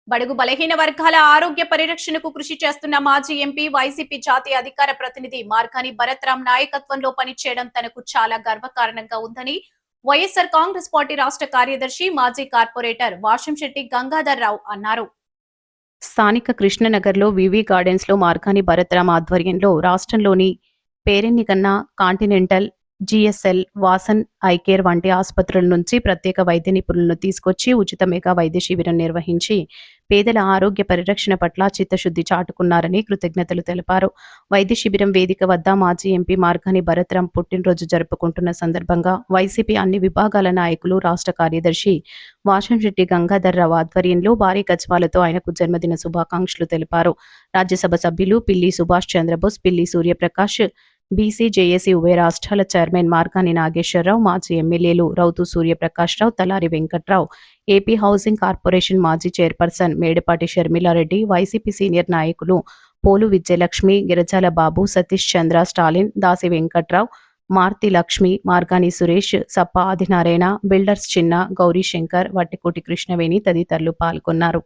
బడుగు బలహీన వర్గాల ఆరోగ్య పరిరక్షణకు కృషి చేస్తున్న మాజీ ఎంపీ వైసీపీ జాతీయ అధికార ప్రతినిధి మార్కాని భరత్రాం నాయకత్వంలో పనిచేయడం తనకు చాలా గర్వకారణంగా ఉందని వైఎస్ఆర్ కాంగ్రెస్ పార్టీ రాష్ట్ర కార్యదర్శి మాజీ కార్పొరేటర్ వాషంశెట్టి గంగాధర్ రావు అన్నారు. స్థానిక కృష్ణనగర్లో వివి గార్డెన్స్ లో మార్కాని భరత్రాం ఆధ్వర్యంలో రాష్ట్రంలోని పేరెన్నికన్నా, కాంటినెంటల్, జిఎస్ఎల్, వాసన్ ఐకేర్ వంటి ఆసుపత్రుల నుంచి ప్రత్యేక వైద్య నిపుణులను తీసుకొచ్చి ఉచిత మెగా వైద్య శిబిరం నిర్వహించి పేదల ఆరోగ్య పరిరక్షణ పట్ల చిత్తశుద్ధి చాటుకున్నారని కృతజ్ఞతలు తెలిపారు. వైద్య శిబిరం వేదిక వద్ద మాజీ ఎంపీ మార్కాని భరత్రాం పుట్టినరోజు జరుపుకుంటున్న సందర్భంగా వైసీపీ అన్ని విభాగాల నాయకులు, రాష్ట్ర కార్యదర్శి వాషంశెట్టి గంగాధర్ రావు ఆధ్వర్యంలో భారీ గజమాలతో ఆయనకు జన్మదిన శుభాకాంక్షలు తెలిపారు. రాజ్యసభ సభ్యులు పిల్లి సుభాష్ చంద్రబోస్, పిల్లి సూర్యప్రకాష్, బీసీ-జేఏసీ ఉభయ రాష్ట్రాల చైర్మన్ మార్కాని నాగేశ్వరరావు, మాజీ ఎమ్మెల్యేలు రౌతు సూర్యప్రకాష్ రావు, తలారి వెంకట్రావు, ఏపీ హౌసింగ్ కార్పొరేషన్ మాజీ chairperson Medapati Sharmila Reddy, YCP senior నాయకులు పోలు విజయలక్ష్మి, గిరిజాల బాబు, సతీష్ చంద్ర, స్టాలిన్, దాసి వెంకట్రావు, మార్తి లక్ష్మి, మార్గాని సురేష్, సప్ప ఆదినారాయణ, బిల్డర్స్ చిన్న, గౌరీ శంకర్, వట్టికోటి కృష్ణవేణి తదితరులు పాల్గొన్నారు.